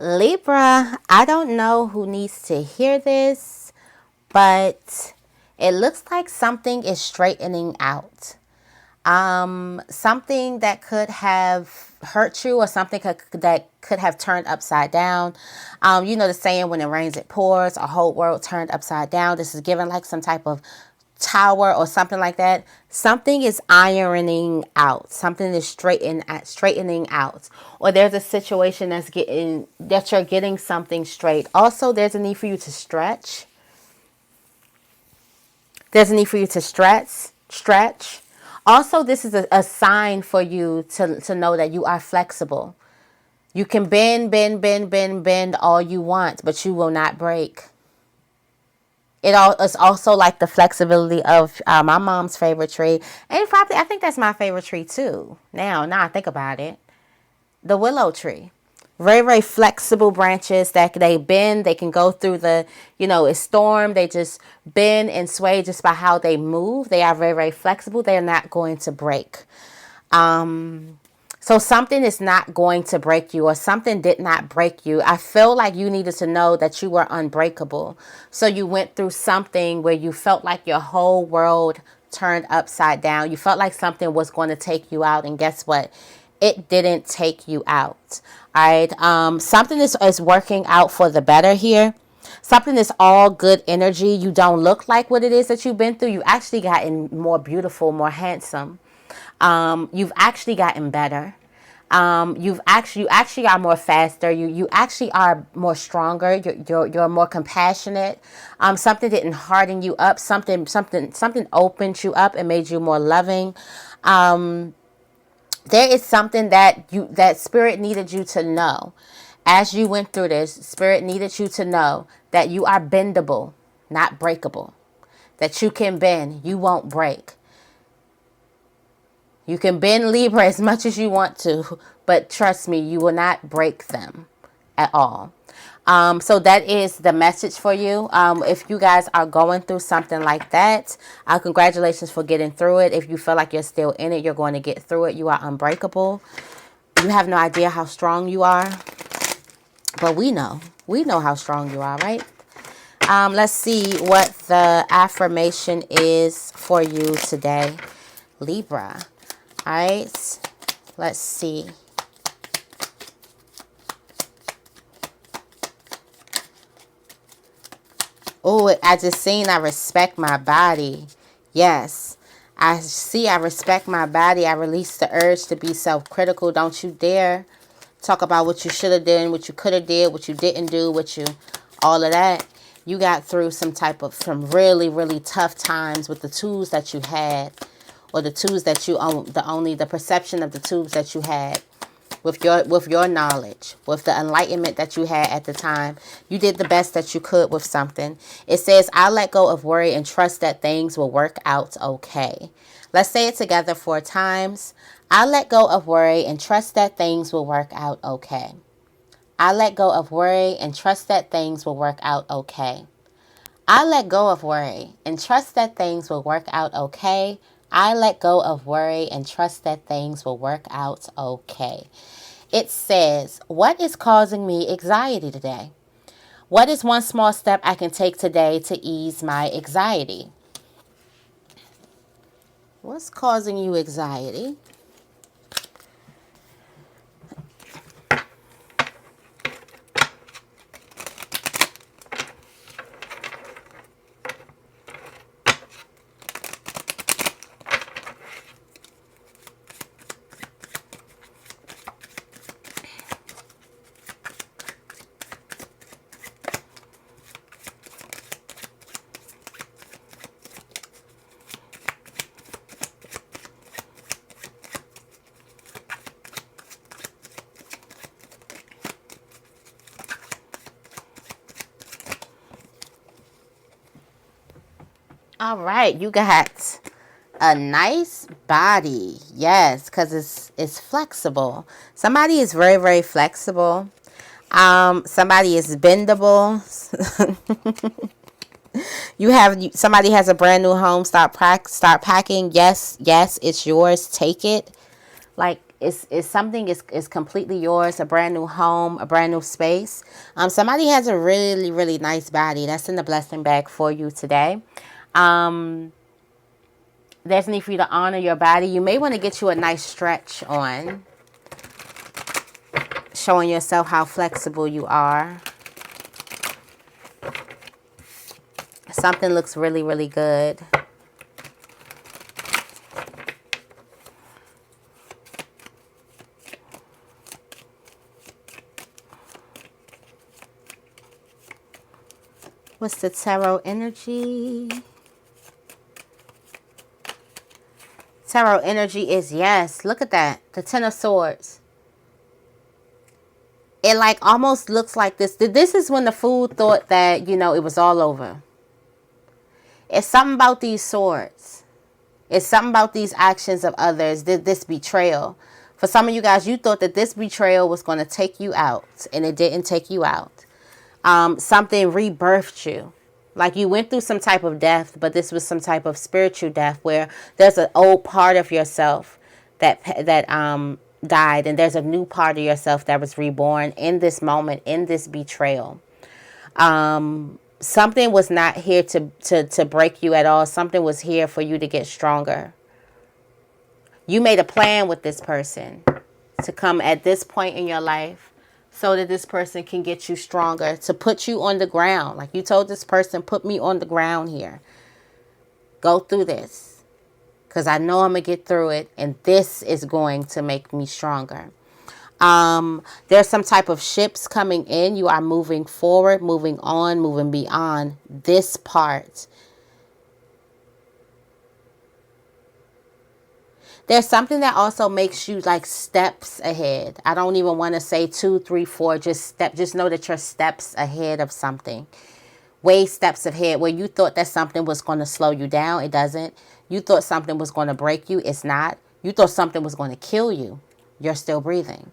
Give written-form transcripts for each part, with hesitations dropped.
Libra, I don't know who needs to hear this, but it looks like something is straightening out. Something that could have hurt you or something that could have turned upside down. You know the saying, when it rains, it pours, a whole world turned upside down. This is given like some type of tower or something like that. Something is ironing out. Something is straightening out. Or there's a situation that you're getting something straight. Also, there's a need for you to stretch. There's a need for you to stretch. Also, this is a sign for you to know that you are flexible. You can bend all you want, but you will not break. It's also like the flexibility of my mom's favorite tree. And probably, I think that's my favorite tree too. Now I think about it. The willow tree. Very, very flexible branches that they bend. They can go through a storm. They just bend and sway just by how they move. They are very, very flexible. They are not going to break. So something is not going to break you, or something did not break you. I feel like you needed to know that you were unbreakable. So you went through something where you felt like your whole world turned upside down. You felt like something was going to take you out. And guess what? It didn't take you out. All right. Something is working out for the better here. Something is all good energy. You don't look like what it is that you've been through. You actually gotten more beautiful, more handsome. You've actually gotten better. You actually are more faster. You actually are more stronger. You're more compassionate. Something didn't harden you up. Something opened you up and made you more loving. There is something that spirit needed you to know. As you went through this, spirit needed you to know that you are bendable, not breakable. That you can bend, you won't break. You can bend Libra as much as you want to, but trust me, you will not break them at all. So that is the message for you. If you guys are going through something like that, congratulations for getting through it. If you feel like you're still in it, you're going to get through it. You are unbreakable. You have no idea how strong you are, but we know how strong you are, right? Let's see what the affirmation is for you today, Libra. All right, let's see. Oh, I just seen I respect my body. Yes. I respect my body. I release the urge to be self-critical. Don't you dare talk about what you should have done, what you could have did, what you didn't do, all of that. You got through some really, really tough times with the tools that you had, or the tools that you own, the perception of the tools that you had. With your knowledge, with the enlightenment that you had at the time, you did the best that you could with something. It says, I let go of worry and trust that things will work out okay. Let's say it together 4 times. I let go of worry and trust that things will work out okay. I let go of worry and trust that things will work out okay. I let go of worry and trust that things will work out okay. I let go of worry and trust that things will work out okay. It says, what is causing me anxiety today? What is one small step I can take today to ease my anxiety? What's causing you anxiety? All right, you got a nice body. Yes, because it's flexible. Somebody is very, very flexible. Somebody is bendable. Somebody has a brand new home. Start packing. Yes, it's yours. Take it. Like, is something is completely yours, a brand new home, a brand new space. Somebody has a really, really nice body. That's in the blessing bag for you today. There's a need for you to honor your body. You may want to get you a nice stretch on, showing yourself how flexible you are. Something looks really, really good. What's the tarot energy? Tarot energy is yes. Look at that. The Ten of Swords. It like almost looks like this. This is when the fool thought that, you know, it was all over. It's something about these swords. It's something about these actions of others. This betrayal. For some of you guys, you thought that this betrayal was going to take you out. And it didn't take you out. Something rebirthed you. Like you went through some type of death, but this was some type of spiritual death where there's an old part of yourself that died, and there's a new part of yourself that was reborn in this moment, in this betrayal. Something was not here to break you at all. Something was here for you to get stronger. You made a plan with this person to come at this point in your life so that this person can get you stronger, to put you on the ground. Like you told this person, put me on the ground here. Go through this. Because I know I'm going to get through it. And this is going to make me stronger. There's some type of ships coming in. You are moving forward, moving on, moving beyond this part. There's something that also makes you like steps ahead. I don't even want to say 2, 3, 4. Just know that you're steps ahead of something. Way steps ahead. Where you thought that something was going to slow you down. It doesn't. You thought something was going to break you. It's not. You thought something was going to kill you. You're still breathing.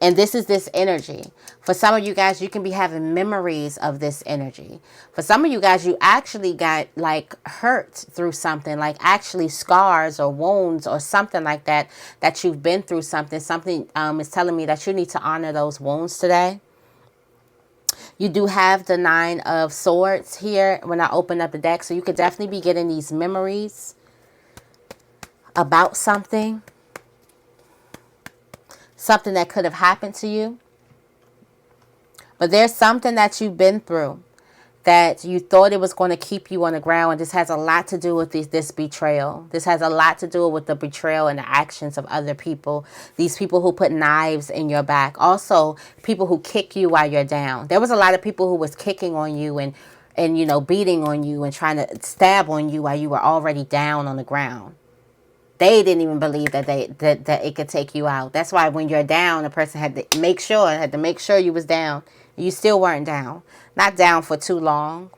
And this is this energy. For some of you guys, you can be having memories of this energy. For some of you guys, you actually got like hurt through something, like actually scars or wounds or something like that, that you've been through something. Something is telling me that you need to honor those wounds today. You do have the 9 of Swords here when I open up the deck. So you could definitely be getting these memories about something. Something that could have happened to you. But there's something that you've been through that you thought it was going to keep you on the ground. And this has a lot to do with this betrayal. This has a lot to do with the betrayal and the actions of other people. These people who put knives in your back. Also, people who kick you while you're down. There was a lot of people who was kicking on you and you know, beating on you and trying to stab on you while you were already down on the ground. They didn't even believe that that it could take you out. That's why when you're down, a person had to make sure you was down. You still weren't down. Not down for too long.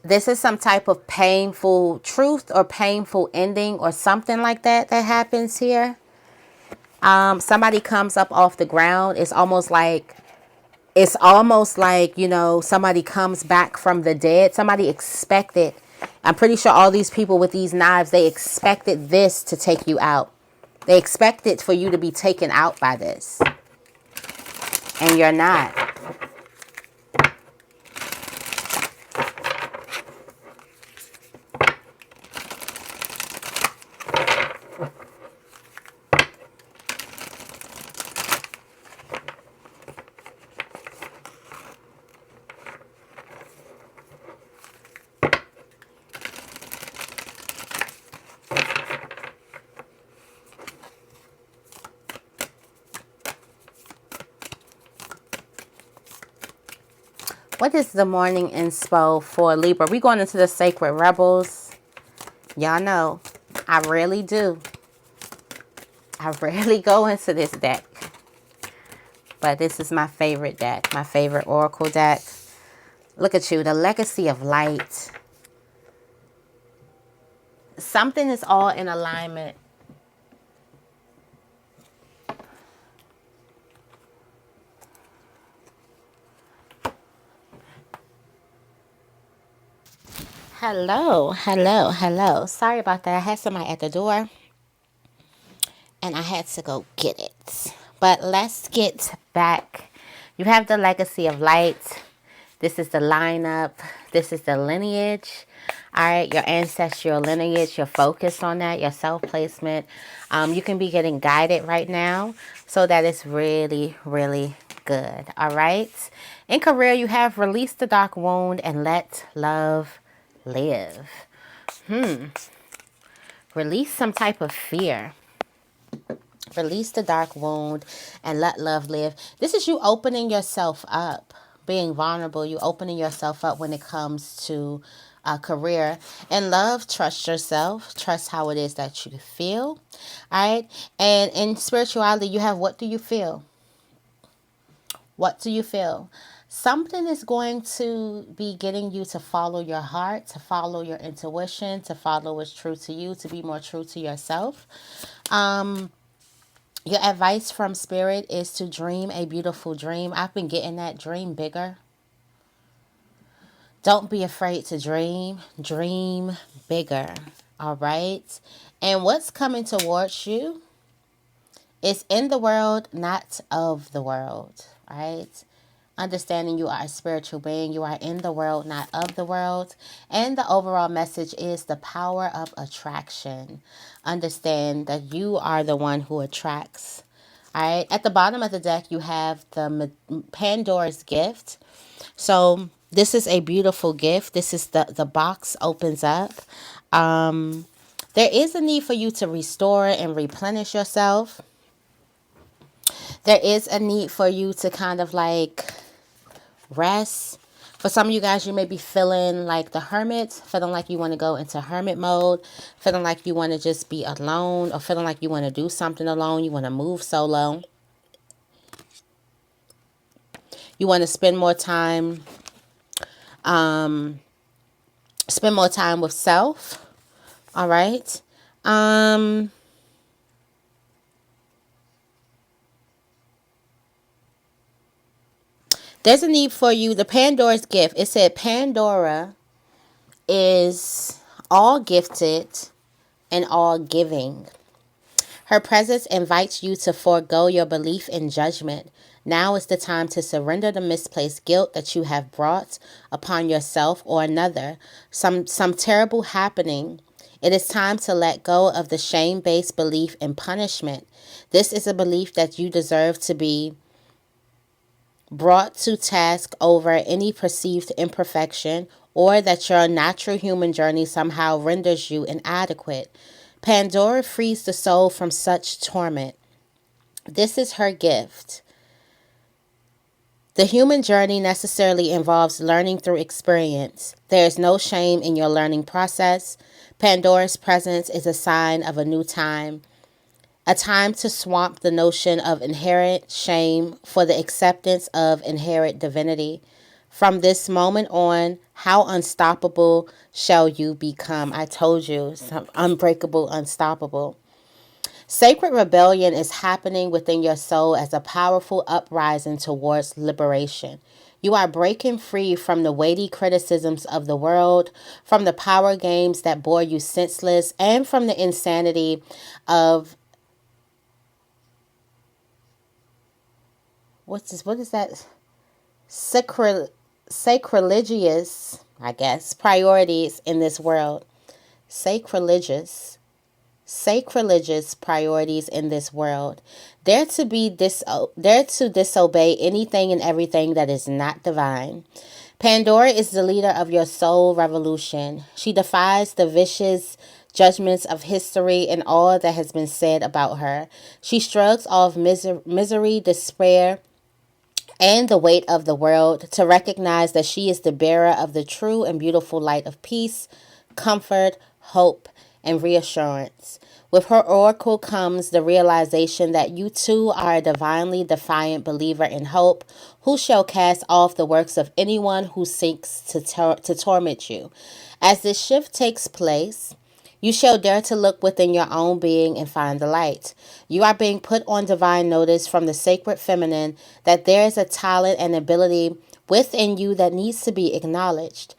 This is some type of painful truth or painful ending or something like that happens here. Somebody comes up off the ground. It's almost like, you know, somebody comes back from the dead. Somebody expected. I'm pretty sure all these people with these knives, they expected this to take you out. They expected for you to be taken out by this. And you're not. What is the morning inspo for Libra? We're going into the Sacred Rebels. Y'all know, I really do. I rarely go into this deck. But this is my favorite deck. My favorite Oracle deck. Look at you. The Legacy of Light. Something is all in alignment. Hello, hello, hello. Sorry about that. I had somebody at the door and I had to go get it. But let's get back. You have the legacy of light. This is the lineup. This is the lineage. All right, your ancestral lineage, you're focused on that, your self-placement. You can be getting guided right now. So that is really, really good. All right. In career, you have released the dark wound and let love live. Release some type of fear. Release the dark wound and let love live. This is you opening yourself up, being vulnerable. You opening yourself up when it comes to career. And love, trust yourself. Trust how it is that you feel. All right. And in spirituality, you have what do you feel? What do you feel? Something is going to be getting you to follow your heart, to follow your intuition, to follow what's true to you, to be more true to yourself. Your advice from spirit is to dream a beautiful dream. I've been getting that dream bigger. Don't be afraid to dream. Dream bigger. All right. And what's coming towards you is in the world, not of the world. Right. Understanding you are a spiritual being. You are in the world, not of the world. And the overall message is the power of attraction. Understand that you are the one who attracts. All right. At the bottom of the deck, you have the Pandora's gift. So this is a beautiful gift. This is the box opens up. There is a need for you to restore and replenish yourself. There is a need for you to kind of like rest. For some of you guys, you may be feeling like the hermit, feeling like you want to go into hermit mode, feeling like you want to just be alone, or feeling like you want to do something alone, you want to move solo. You want to spend more time with self. All right. There's a need for you. The Pandora's gift. It said Pandora is all gifted and all giving. Her presence invites you to forego your belief in judgment. Now is the time to surrender the misplaced guilt that you have brought upon yourself or another. Some terrible happening. It is time to let go of the shame-based belief in punishment. This is a belief that you deserve to be brought to task over any perceived imperfection, or that your natural human journey somehow renders you inadequate. Pandora frees the soul from such torment. This is her gift. The human journey necessarily involves learning through experience. There is no shame in your learning process. Pandora's presence is a sign of a new time. A time to swamp the notion of inherent shame for the acceptance of inherent divinity. From this moment on, how unstoppable shall you become? I told you, unbreakable, unstoppable. Sacred rebellion is happening within your soul as a powerful uprising towards liberation. You are breaking free from the weighty criticisms of the world, from the power games that bore you senseless, and from the insanity of what is that? Sacrilegious, I guess, priorities in this world. Sacrilegious priorities in this world. They're to disobey anything and everything that is not divine. Pandora is the leader of your soul revolution. She defies the vicious judgments of history and all that has been said about her. She shrugs off misery, despair, and the weight of the world to recognize that she is the bearer of the true and beautiful light of peace, comfort, hope, and reassurance. With her oracle comes the realization that you too are a divinely defiant believer in hope, who shall cast off the works of anyone who seeks to torment you. As this shift takes place, you shall dare to look within your own being and find the light. You are being put on divine notice from the sacred feminine that there is a talent and ability within you that needs to be acknowledged.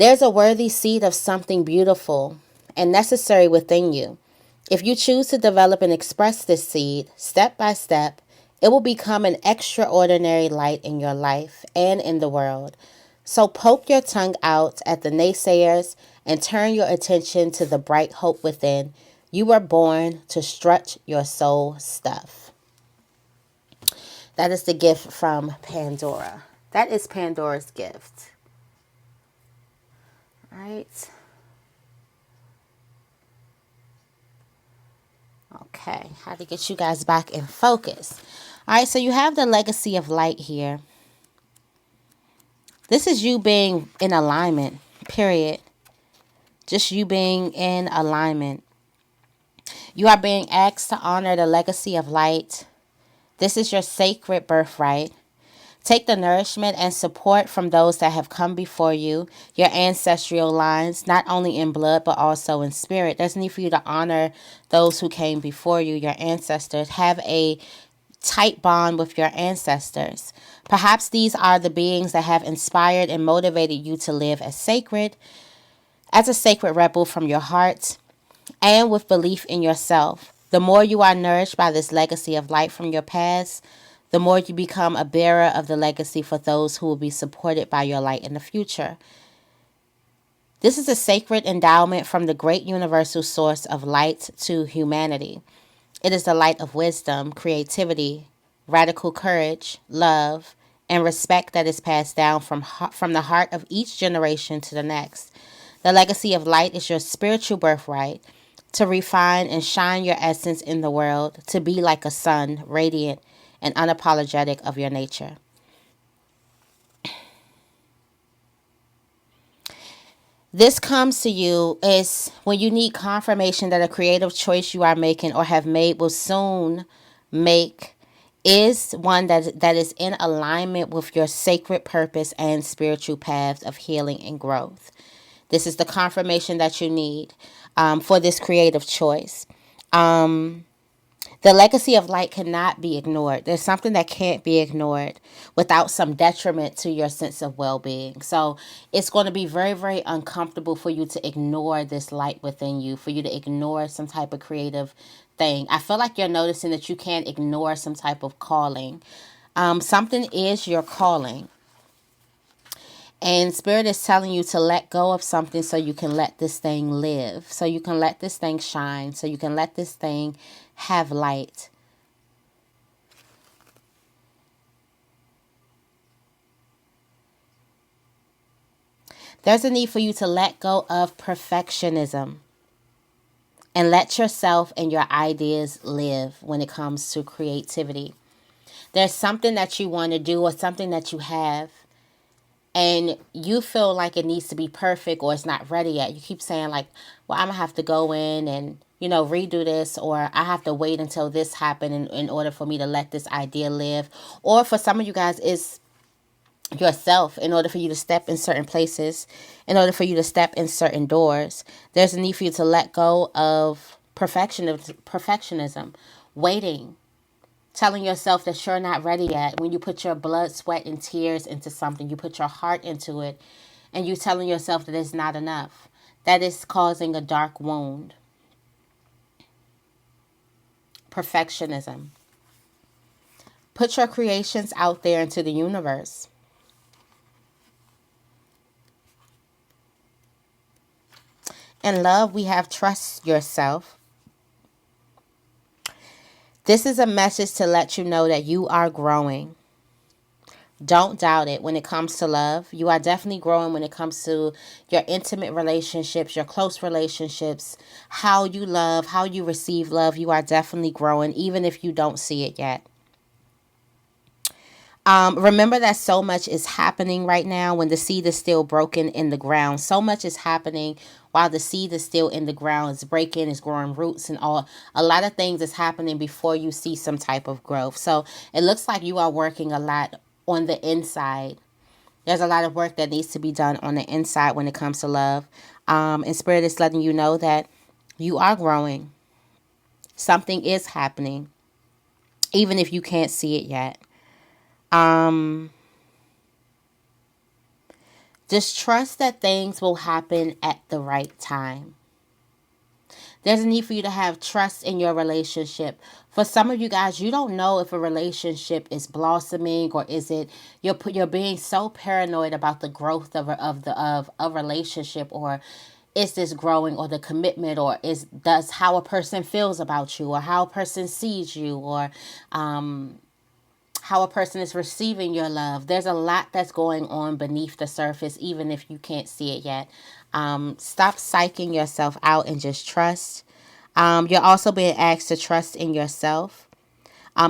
There's a worthy seed of something beautiful and necessary within you. If you choose to develop and express this seed step by step, it will become an extraordinary light in your life and in the world. So poke your tongue out at the naysayers and turn your attention to the bright hope within. You were born to strut your soul stuff. That is the gift from Pandora. That is Pandora's gift. All right. Okay, how to get you guys back in focus. All right, so you have the legacy of light here. This is you being in alignment, period. Just you being in alignment. You are being asked to honor the legacy of light. This is your sacred birthright. Take the nourishment and support from those that have come before you, your ancestral lines, not only in blood but also in spirit. There's need for you to honor those who came before you, your ancestors. Have a tight bond with your ancestors. Perhaps these are the beings that have inspired and motivated you to live as sacred, as a sacred rebel from your heart, and with belief in yourself. The more you are nourished by this legacy of light from your past, the more you become a bearer of the legacy for those who will be supported by your light in the future. This is a sacred endowment from the great universal source of light to humanity. It is the light of wisdom, creativity, radical courage, love, and respect that is passed down from the heart of each generation to the next. The legacy of light is your spiritual birthright, to refine and shine your essence in the world, to be like a sun, radiant and unapologetic of your nature. This comes to you is when you need confirmation that a creative choice you are making or have made will soon make is one that is in alignment with your sacred purpose and spiritual path of healing and growth. This is the confirmation that you need for this creative choice. The legacy of light cannot be ignored. There's something that can't be ignored without some detriment to your sense of well-being. So it's going to be very, very uncomfortable for you to ignore this light within you, for you to ignore some type of creative thing. I feel like you're noticing that you can't ignore some type of calling. Something is your calling. And Spirit is telling you to let go of something so you can let this thing live, so you can let this thing shine, so you can let this thing have light. There's a need for you to let go of perfectionism and let yourself and your ideas live when it comes to creativity. There's something that you want to do or something that you have, and you feel like it needs to be perfect or it's not ready yet. You keep saying like, well, I'm going to have to go in and, redo this, or I have to wait until this happened in order for me to let this idea live. Or for some of you guys, it's yourself. In order for you to step in certain places, in order for you to step in certain doors, there's a need for you to let go of perfectionism, waiting, telling yourself that you're not ready yet. When you put your blood, sweat, and tears into something, you put your heart into it, and you're telling yourself that it's not enough. That is causing a dark wound. Perfectionism. Put your creations out there into the universe. In love, we have trust yourself. This is a message to let you know that you are growing. Don't doubt it when it comes to love. You are definitely growing when it comes to your intimate relationships, your close relationships, how you love, how you receive love. You are definitely growing, even if you don't see it yet. Remember that so much is happening right now when the seed is still broken in the ground. So much is happening while the seed is still in the ground. It's breaking, it's growing roots and all. A lot of things is happening before you see some type of growth. So it looks like you are working a lot on the inside. There's a lot of work that needs to be done on the inside when it comes to love. And Spirit is letting you know that you are growing. Something is happening, even if you can't see it yet. Just trust that things will happen at the right time. There's a need for you to have trust in your relationship. For some of you guys, you don't know if a relationship is blossoming, or is it you're being so paranoid about the growth of a relationship, or is this growing, or the commitment, or is does how a person feels about you, or how a person sees you, or how a person is receiving your love. There's a lot that's going on beneath the surface, even if you can't see it yet. Stop psyching yourself out and just trust. You're also being asked to trust in yourself.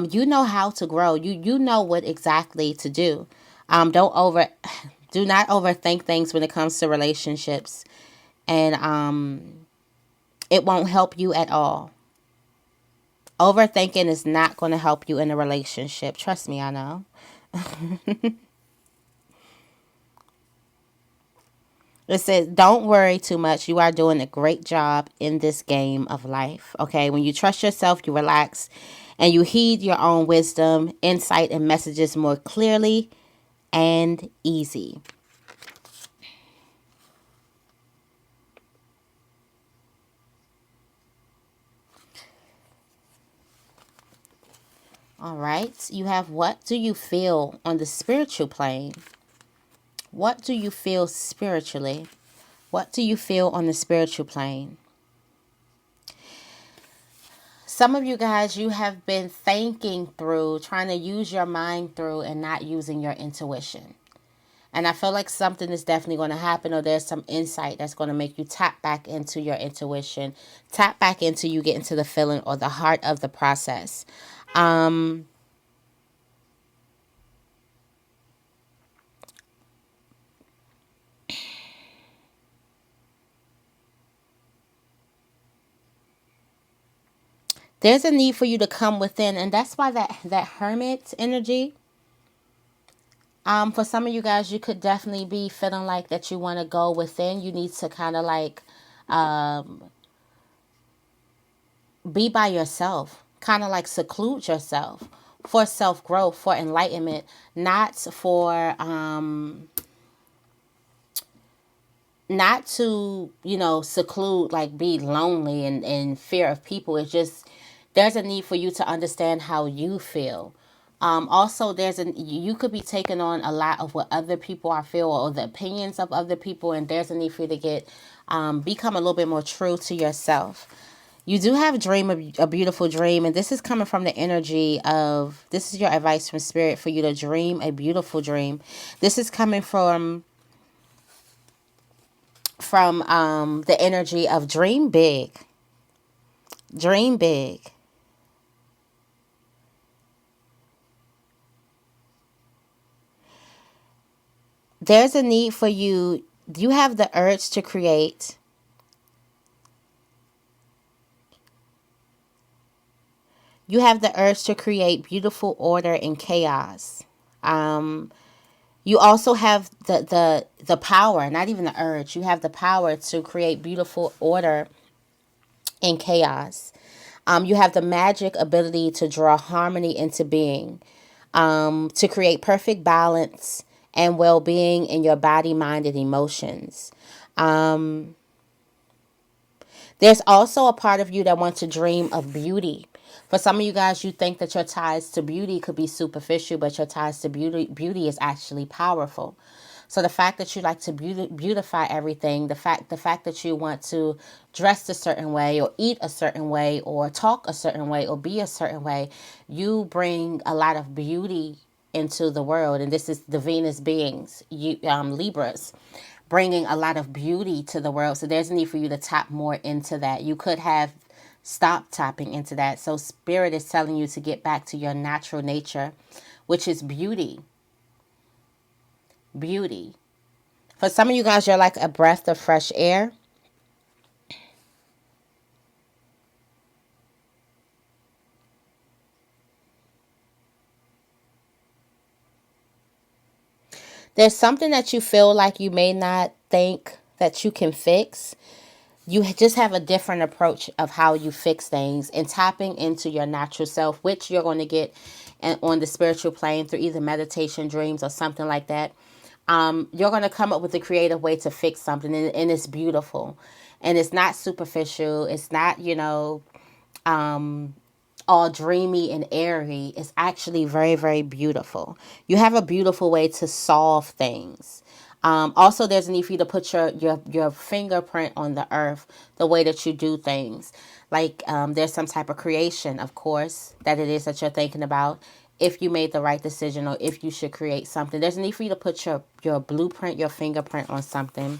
You know how to grow. You know what exactly to do. Do not overthink things when it comes to relationships, and it won't help you at all. Overthinking is not going to help you in a relationship. Trust me, I know. It says, don't worry too much. You are doing a great job in this game of life. Okay. When you trust yourself, you relax and you heed your own wisdom, insight, and messages more clearly and easy. All right. You have, what do you feel on the spiritual plane? What do you feel spiritually? What do you feel on the spiritual plane? Some of you guys, you have been thinking through, trying to use your mind through, and not using your intuition. And I feel like something is definitely going to happen, or there's some insight that's going to make you tap back into your intuition, tap back into you getting to the feeling or the heart of the process. There's a need for you to come within, and that's why that hermit energy. For some of you guys, you could definitely be feeling like that you want to go within. You need to kind of like be by yourself, kind of like seclude yourself for self growth, for enlightenment, not for not to, seclude, like be lonely and in fear of people. It's just there's a need for you to understand how you feel. Also, you could be taking on a lot of what other people are feeling, or the opinions of other people, and there's a need for you to become a little bit more true to yourself. You do have a beautiful dream, and this is coming from the energy of, this is your advice from spirit for you to dream a beautiful dream. This is coming from the energy of dream big. Dream big. There's a need for you. You have the urge to create. You have the urge to create beautiful order in chaos. You also have the power, not even the urge. You have the power to create beautiful order in chaos. You have the magic ability to draw harmony into being, to create perfect balance and well-being in your body, mind, and emotions. There's also a part of you that wants to dream of beauty. For some of you guys, you think that your ties to beauty could be superficial, but your ties to beauty is actually powerful. So the fact that you like to beautify everything, the fact that you want to dress a certain way, or eat a certain way, or talk a certain way, or be a certain way, you bring a lot of beauty into the world. And this is the Venus beings, Libras, bringing a lot of beauty to the world. So there's a need for you to tap more into that. You could have stopped tapping into that. So spirit is telling you to get back to your natural nature, which is beauty. Beauty. For some of you guys, you're like a breath of fresh air. There's something that you feel like you may not think that you can fix. You just have a different approach of how you fix things, and tapping into your natural self, which you're going to get on the spiritual plane through either meditation, dreams, or something like that. You're going to come up with a creative way to fix something, and it's beautiful. And it's not superficial. It's not, all dreamy and airy. Is actually very, very beautiful. You have a beautiful way to solve things. Also, there's a need for you to put your fingerprint on the earth, the way that you do things. Like there's some type of creation, of course, that it is that you're thinking about. If you made the right decision or if you should create something, there's a need for you to put your blueprint, your fingerprint on something.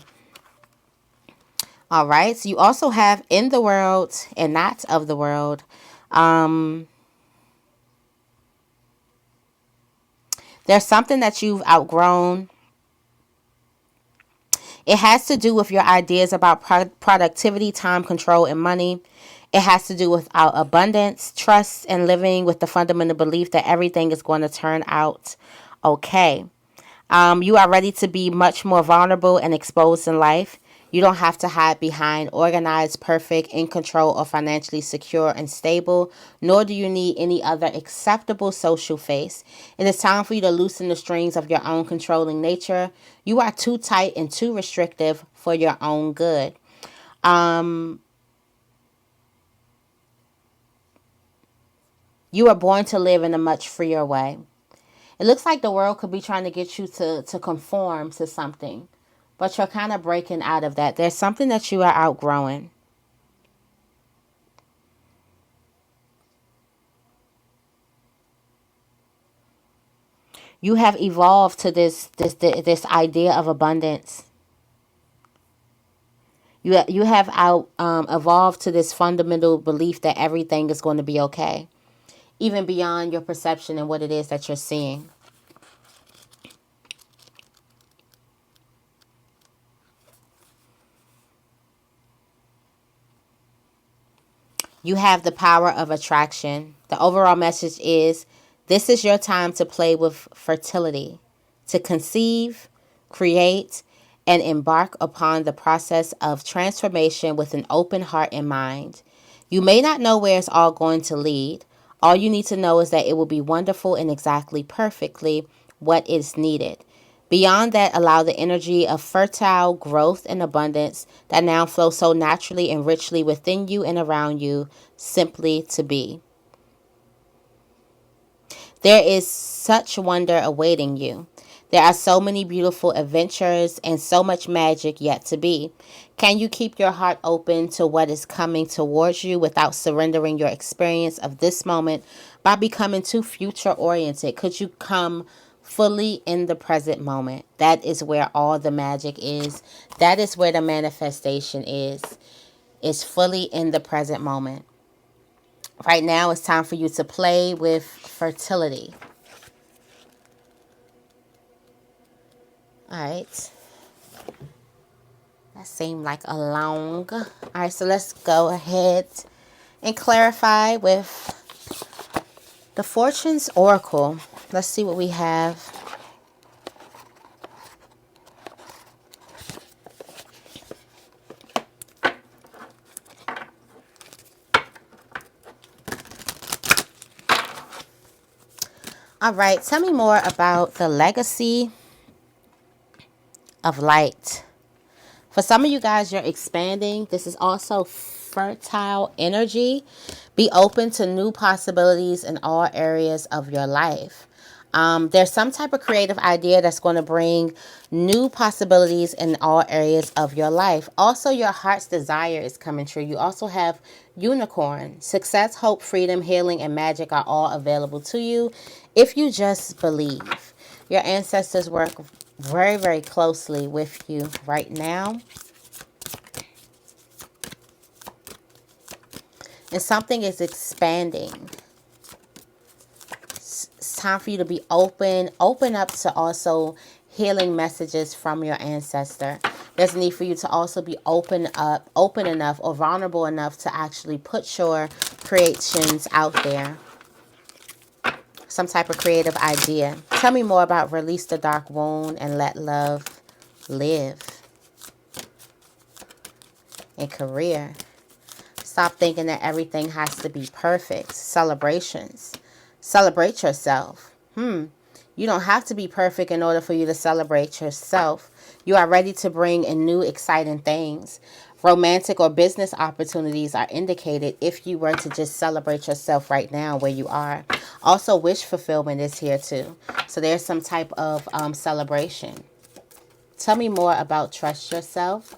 All right. So you also have in the world and not of the world. There's something that you've outgrown. It has to do with your ideas about productivity, time control, and money. It has to do with our abundance, trust, and living with the fundamental belief that everything is going to turn out okay. You are ready to be much more vulnerable and exposed in life. You don't have to hide behind organized, perfect, in control, or financially secure and stable, nor do you need any other acceptable social face. It is time for you to loosen the strings of your own controlling nature. You are too tight and too restrictive for your own good. You are born to live in a much freer way. It looks like the world could be trying to get you to conform to something, but you're kind of breaking out of that. There's something that you are outgrowing. You have evolved to this idea of abundance. You have evolved to this fundamental belief that everything is going to be okay, even beyond your perception and what it is that you're seeing. You have the power of attraction. The overall message is this is your time to play with fertility, to conceive, create, and embark upon the process of transformation with an open heart and mind. You may not know where it's all going to lead. All you need to know is that it will be wonderful and exactly perfectly what is needed. Beyond that, allow the energy of fertile growth and abundance that now flows so naturally and richly within you and around you simply to be. There is such wonder awaiting you. There are so many beautiful adventures and so much magic yet to be. Can you keep your heart open to what is coming towards you without surrendering your experience of this moment by becoming too future oriented? Could you come fully in the present moment? That is where all the magic is. That is where the manifestation is. It's fully in the present moment. Right now, it's time for you to play with fertility. All right. That seemed like a long. All right, so let's go ahead and clarify with the Fortune's Oracle. Let's see what we have. All right, tell me more about the legacy of light. For some of you guys, you're expanding. This is also fertile energy. Be open to new possibilities in all areas of your life. There's some type of creative idea that's going to bring new possibilities in all areas of your life. Also, your heart's desire is coming true. You also have unicorn. Success, hope, freedom, healing, and magic are all available to you if you just believe. Your ancestors work very, very closely with you right now. And something is expanding. It's time for you to be open up to also healing messages from your ancestor. There's a need for you to also be open enough or vulnerable enough to actually put your creations out there. Some type of creative idea. Tell me more about release the dark wound and let love live. And career. Stop thinking that everything has to be perfect. Celebrations. Celebrate yourself. You You don't have to be perfect in order for you to celebrate yourself. You are ready to bring in new, exciting things. Romantic or business opportunities are indicated if you were to just celebrate yourself right now where you are. Also, wish fulfillment is here too. So there's some type of celebration. Tell me more about trust yourself.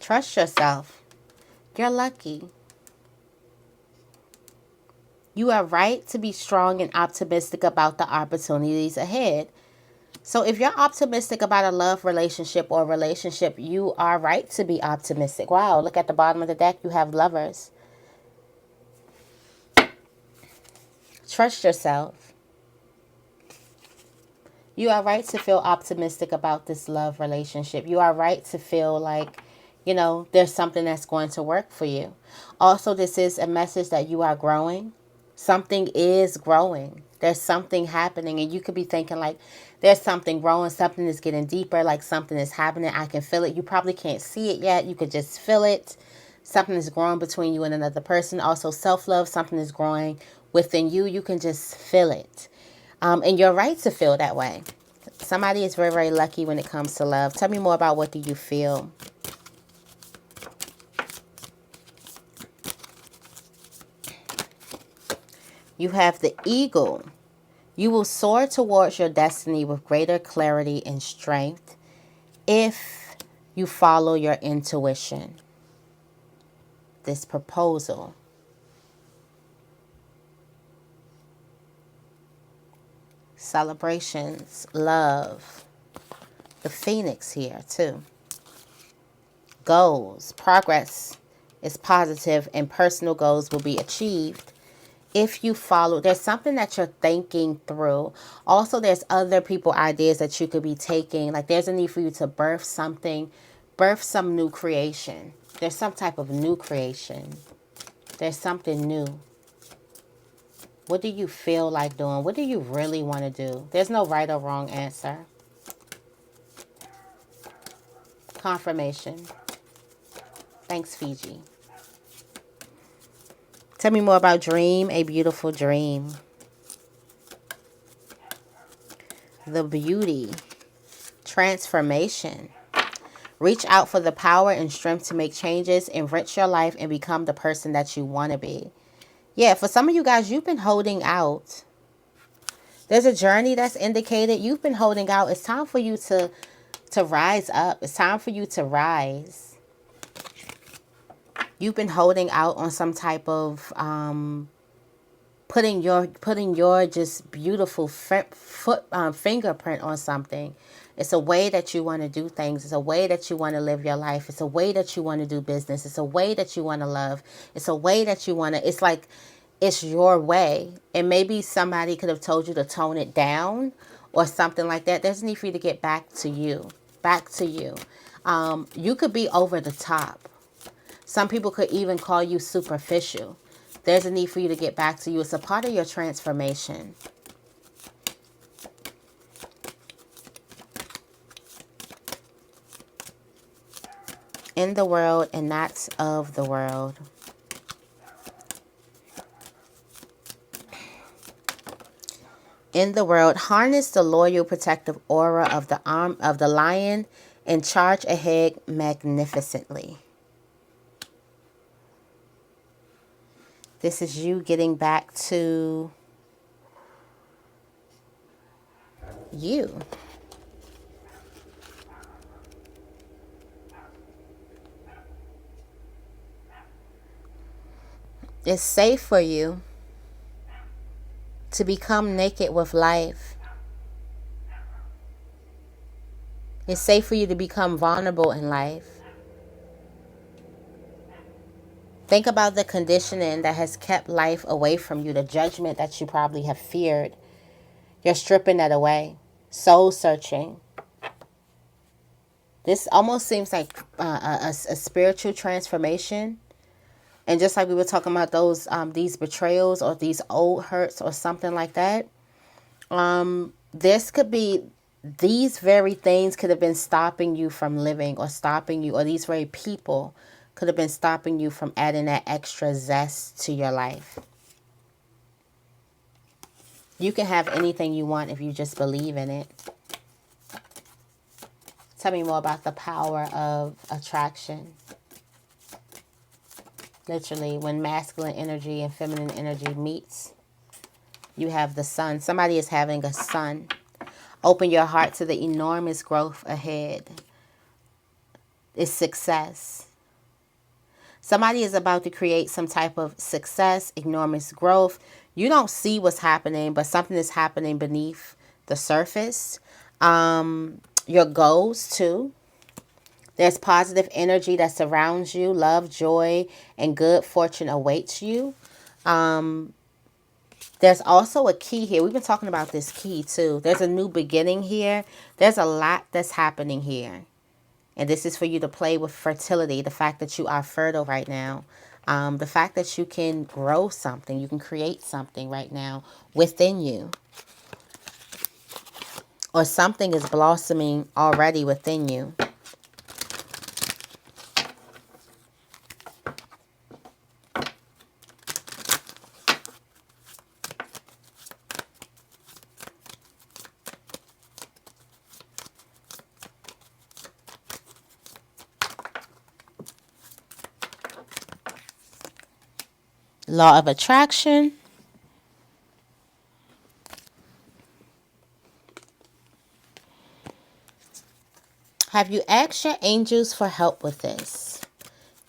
Trust yourself. You're lucky. You are right to be strong and optimistic about the opportunities ahead. So if you're optimistic about a love relationship or relationship, you are right to be optimistic. Wow, look at the bottom of the deck. You have Lovers. Trust yourself. You are right to feel optimistic about this love relationship. You are right to feel like, there's something that's going to work for you. Also, this is a message that you are growing. Something is growing. There's something happening, and you could be thinking like there's something growing, something is getting deeper, like something is happening. I can feel it. You probably can't see it yet. You could just feel it. Something is growing between you and another person. Also, self-love, something is growing within you. You can just feel it. And you're right to feel that way. Somebody is very, very lucky when it comes to love. Tell me more about what do you feel. You have the Eagle. You will soar towards your destiny with greater clarity and strength if you follow your intuition. This proposal. Celebrations, love. The Phoenix here too. Goals, progress is positive and personal goals will be achieved if you follow. There's something that you're thinking through. Also, there's other people ideas that you could be taking. Like there's a need for you to birth something, birth some new creation. There's some type of new creation. There's something new. What do you feel like doing? What do you really want to do? There's no right or wrong answer. Confirmation. Thanks, Fiji. Tell me more about dream, a beautiful dream. The Beauty. Transformation. Reach out for the power and strength to make changes, enrich your life, and become the person that you want to be. Yeah, for some of you guys, you've been holding out. There's a journey that's indicated. You've been holding out. It's time for you to rise up. It's time for you to rise. You've been holding out on some type of putting your just beautiful fingerprint on something. It's a way that you want to do things. It's a way that you want to live your life. It's a way that you want to do business. It's a way that you want to love. It's a way that you want to, it's like, it's your way. And maybe somebody could have told you to tone it down or something like that. There's a need for you to get back to you. Back to you. You could be over the top. Some people could even call you superficial. There's a need for you to get back to you. It's a part of your transformation. In the world and not of the world. In the world, harness the loyal, protective aura of the arm of the lion and charge ahead magnificently. This is you getting back to you. It's safe for you to become naked with life. It's safe for you to become vulnerable in life. Think about the conditioning that has kept life away from you, the judgment that you probably have feared. You're stripping that away. Soul searching. This almost seems like a spiritual transformation. And just like we were talking about these betrayals or these old hurts or something like that, this could be, these very things could have been stopping you from living, or stopping you, or these very people could have been stopping you from adding that extra zest to your life. You can have anything you want if you just believe in it. Tell me more about the power of attraction. Literally, when masculine energy and feminine energy meets, you have the sun. Somebody is having a son. Open your heart to the enormous growth ahead. It's success. Somebody is about to create some type of success, enormous growth. You don't see what's happening, but something is happening beneath the surface. Your goals too. There's positive energy that surrounds you. Love, joy, and good fortune awaits you. There's also a key here. We've been talking about this key too. There's a new beginning here. There's a lot that's happening here. And this is for you to play with fertility. The fact that you are fertile right now. The fact that you can grow something. You can create something right now within you. Or something is blossoming already within you. Law of attraction. Have you asked your angels for help with this?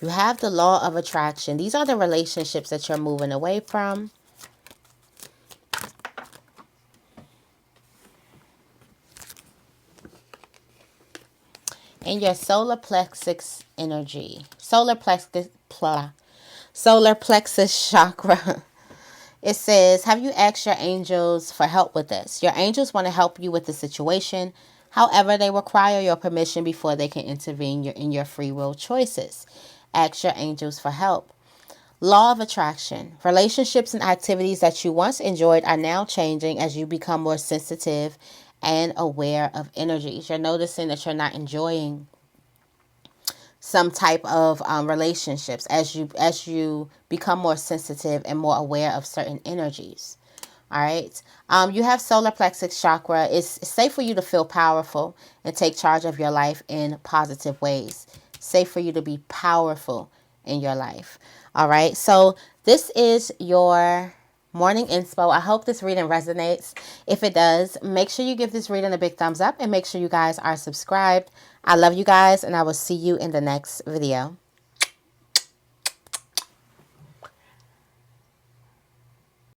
You have the law of attraction. These are the relationships that you're moving away from. And your solar plexus energy. Solar plexus chakra. It says, have you asked your angels for help with this? Your angels want to help you with the situation. However, they require your permission before they can intervene in your free will choices. Ask your angels for help. Law of attraction. Relationships and activities that you once enjoyed are now changing as you become more sensitive and aware of energies. You're noticing that you're not enjoying some type of relationships as you become more sensitive and more aware of certain energies. All right. You have solar plexus chakra. It's safe for you to feel powerful and take charge of your life in positive ways. Safe for you to be powerful in your life. All right. So this is your morning inspo. I hope this reading resonates. If it does, make sure you give this reading a big thumbs up and make sure you guys are subscribed. I love you guys, and I will see you in the next video.